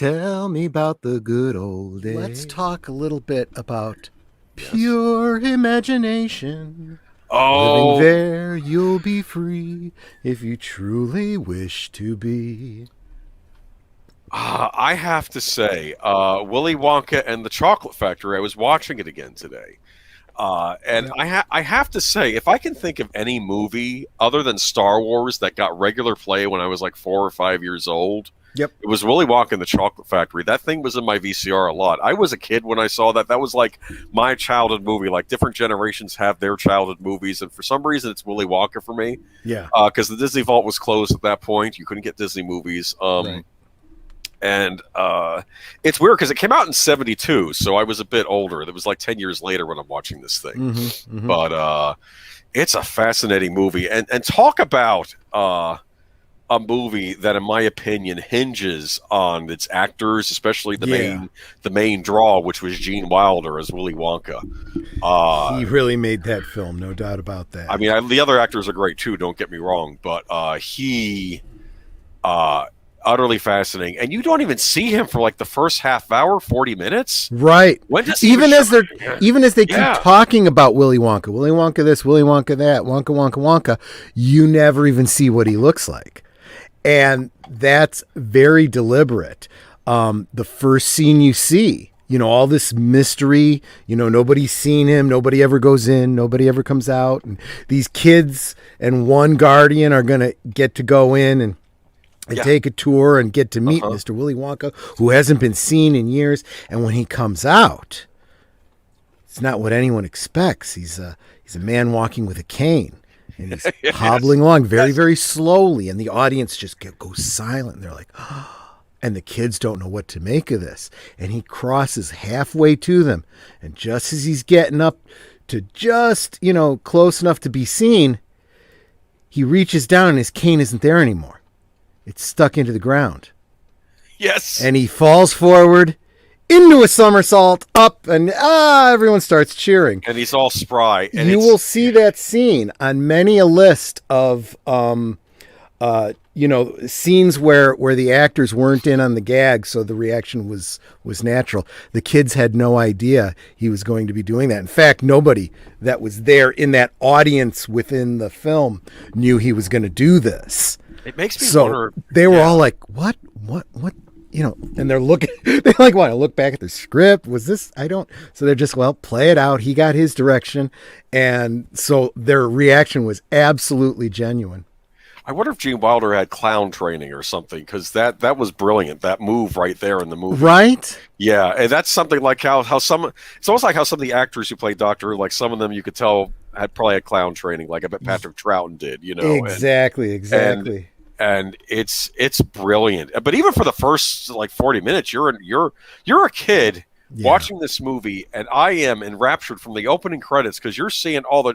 Tell me about the good old days. Let's talk a little bit about Pure imagination. Living Oh, there, you'll be free if you truly wish to be. I have to say, Willy Wonka and the Chocolate Factory. I was watching it again today, and Yep. I have to say, if I can think of any movie other than Star Wars that got regular play when I was like 4 or 5 years old, Yep. it was Willy Wonka and the Chocolate Factory. That thing was in my VCR a lot. I was a kid when I saw that. That was like my childhood movie. Like different generations have their childhood movies, and for some reason, it's Willy Wonka for me. Yeah. Because the Disney Vault was closed at that point. You couldn't get Disney movies. Right. And it's weird because it came out in '72, so I was a bit older. It was like 10 years later when I'm watching this thing. But it's a fascinating movie, and talk about a movie that, in my opinion, hinges on its actors, especially the main draw, which was Gene Wilder as Willy Wonka. He really made that film, no doubt about that. I mean, the other actors are great too. Don't get me wrong, but he utterly fascinating, and you don't even see him for like the first half hour, 40 minutes. Right. When does even as they keep Yeah. talking about Willy Wonka this, Willy Wonka that, Wonka, Wonka, Wonka, you never even see what he looks like. And that's very deliberate. The first scene you see, all this mystery, nobody's seen him. Nobody ever goes in. Nobody ever comes out. And these kids and one guardian are going to get to go in and take a tour and get to meet Mr. Willy Wonka, who hasn't been seen in years. And when he comes out, it's not what anyone expects. He's a man walking with a cane. And he's hobbling along very, very slowly. And the audience just goes silent. And they're like, oh, and the kids don't know what to make of this. And he crosses halfway to them. And just as he's getting up to just, close enough to be seen, he reaches down and his cane isn't there anymore. It's stuck into the ground. Yes. And he falls forward into a somersault up, and everyone starts cheering. And he's all spry. And you will see that scene on many a list of scenes where the actors weren't in on the gag, so the reaction was natural. The kids had no idea he was going to be doing that. In fact, nobody that was there in that audience within the film knew he was going to do this. It makes me wonder. They were all like, what, and they're looking, they like want to look back at the script. Was this, so they're just, play it out. He got his direction. And so their reaction was absolutely genuine. I wonder if Gene Wilder had clown training or something, because that was brilliant. That move right there in the movie. Right? Yeah. And that's something like how it's almost like how some of the actors who play Doctor Who, like some of them you could tell probably had clown training, like I bet Patrick Troughton did, Exactly. And it's brilliant. But even for the first like 40 minutes, you're a kid watching this movie, and I am enraptured from the opening credits because you're seeing all the.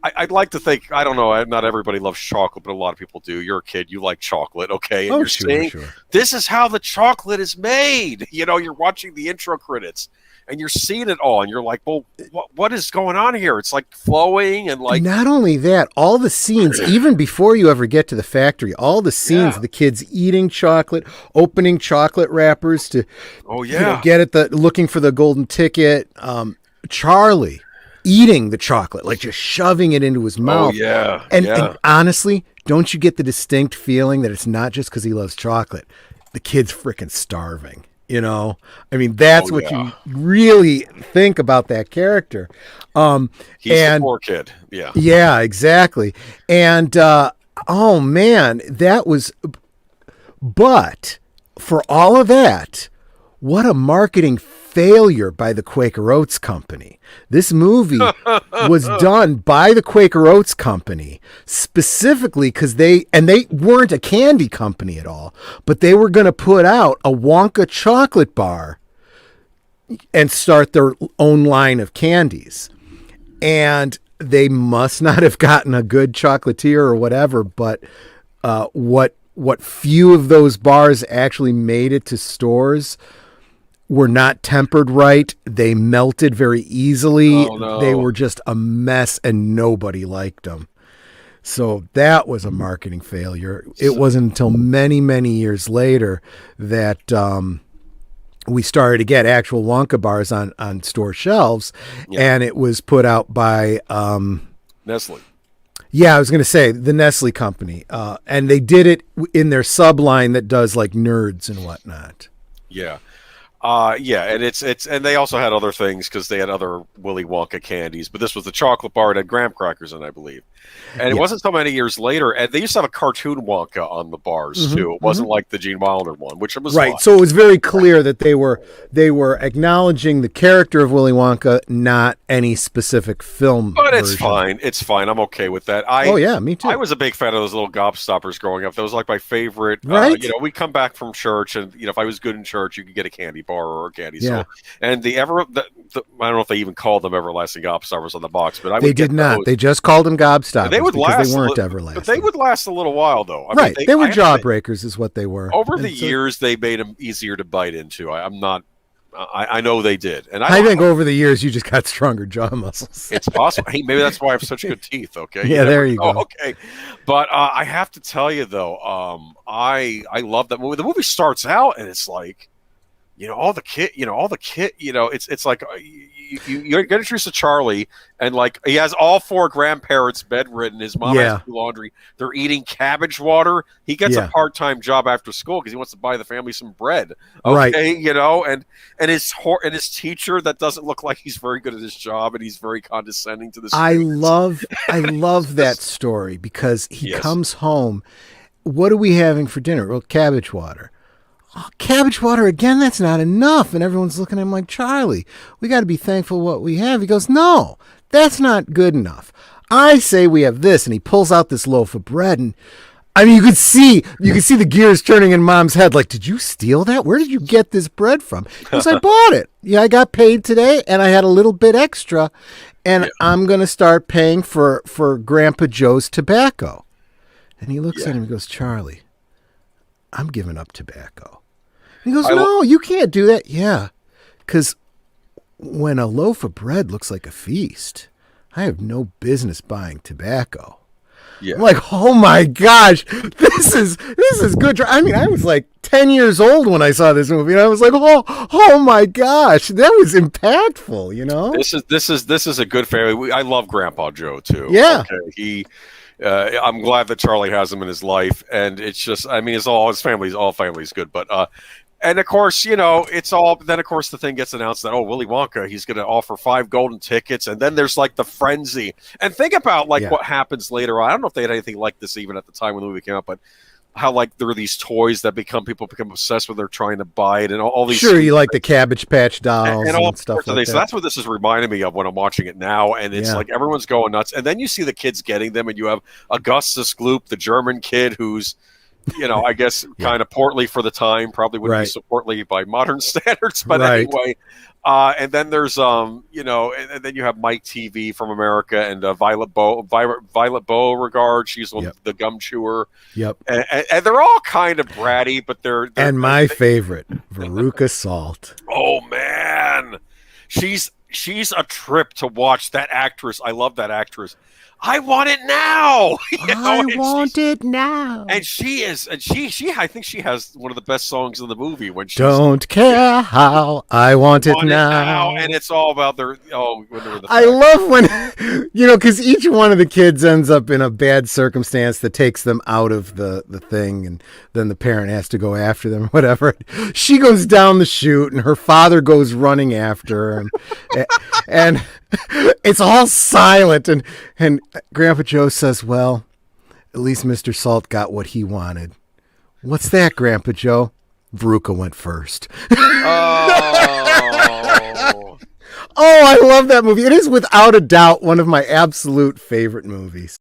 I'd like to think, I don't know, not everybody loves chocolate, but a lot of people do. You're a kid, you like chocolate, okay? And you're saying, this is how the chocolate is made. You're watching the intro credits, and you're seeing it all, and you're like, well, what is going on here? It's like flowing and like... Not only that, all the scenes, even before you ever get to the factory, all the scenes of the kids eating chocolate, opening chocolate wrappers to get at looking for the golden ticket. Charlie eating the chocolate, like just shoving it into his mouth. And honestly, don't you get the distinct feeling that it's not just because he loves chocolate? The kid's freaking starving. I mean, that's what you really think about that character. He's the poor kid. Yeah. Yeah, exactly. And, oh man, but for all of that, what a marketing failure by the Quaker Oats Company. This movie was done by the Quaker Oats Company specifically because they weren't a candy company at all, but they were going to put out a Wonka chocolate bar and start their own line of candies. And they must not have gotten a good chocolatier or whatever, but what few of those bars actually made it to stores were not tempered right. They melted very easily. Oh, no. They were just a mess, and nobody liked them. So that was a marketing failure. It wasn't until many, many years later that we started to get actual Wonka bars on store shelves, and it was put out by Nestle. Yeah, I was going to say the Nestle company, and they did it in their subline that does like Nerds and whatnot. Yeah. And it's and they also had other things because they had other Willy Wonka candies, but this was the chocolate bar. It had graham crackers in, I believe. And it wasn't so many years later, and they used to have a cartoon Wonka on the bars too. It wasn't like the Gene Wilder one, which was right. fun. So it was very clear that they were acknowledging the character of Willy Wonka, not any specific film. But it's version. fine. It's fine. I'm okay with that. Oh yeah, me too. I was a big fan of those little gobstoppers growing up. That was like my favorite. Right. We'd come back from church, and if I was good in church, you could get a candy bar or a candy. Yeah. And I don't know if they even called them everlasting gobstoppers on the box, but they did not. Those. They just called them gobstoppers. They would last. They weren't everlasting. But they would last a little while, though. I right. mean, they were jawbreakers, is what they were. Over the years, they made them easier to bite into. I know they did, and I think over the years you just got stronger jaw muscles. It's possible. Hey, maybe that's why I have such good teeth. Okay. Yeah, there you go. Okay, but I have to tell you though, I love that movie. The movie starts out and it's like, all the kid, it's like you get introduced to Charlie, and like he has all four grandparents bedridden. His mom has to do laundry. They're eating cabbage water. He gets a part-time job after school because he wants to buy the family some bread. Okay, right. and his teacher that doesn't look like he's very good at his job, and he's very condescending to the students. I love that story because he comes home. What are we having for dinner? Well, cabbage water. Oh, cabbage water again? That's not enough. And everyone's looking at him like, Charlie, we got to be thankful what we have. He goes, no, that's not good enough. I say we have this. And he pulls out this loaf of bread. And I mean, you could see the gears turning in Mom's head. Like, did you steal that? Where did you get this bread from? He goes, I bought it. Yeah, I got paid today and I had a little bit extra. And I'm going to start paying for Grandpa Joe's tobacco. And he looks at him and goes, Charlie, I'm giving up tobacco. He goes, no, you can't do that. Yeah, because when a loaf of bread looks like a feast, I have no business buying tobacco. Yeah. I'm like, oh my gosh, this is good. I mean, I was like 10 years old when I saw this movie, and I was like, oh my gosh, that was impactful. This is a good family. I love Grandpa Joe too. Yeah, okay. I'm glad that Charlie has him in his life, and it's just, I mean, all family's good, but and of course, it's all. Then of course, the thing gets announced that Willy Wonka, he's going to offer 5 golden tickets, and then there's like the frenzy. And think about what happens later on. I don't know if they had anything like this even at the time when the movie came out, but how like there are these toys that people become obsessed with. They're trying to buy it, and all these. Sure, you like the Cabbage Patch dolls and all stuff like that. So that's what this is reminding me of when I'm watching it now, and it's like everyone's going nuts. And then you see the kids getting them, and you have Augustus Gloop, the German kid, who's I guess kind of portly for the time, probably wouldn't be so portly by modern standards, but anyway. And then there's and then you have Mike TV from America, and Violet Beauregard. She's the gum chewer. Yep. And they're all kind of bratty, but they're my favorite, Veruca Salt. Oh man, she's a trip to watch. That actress, I love that actress. I want it now. I want it now. And she I think she has one of the best songs in the movie when she don't care how I want it now. And it's all about their I love when because each one of the kids ends up in a bad circumstance that takes them out of the thing, and then the parent has to go after them or whatever. She goes down the chute and her father goes running after her, and it's all silent, and Grandpa Joe says, well, at least Mr. Salt got what he wanted. What's that, Grandpa Joe? Veruca went first. Oh, I love that movie. It is without a doubt one of my absolute favorite movies.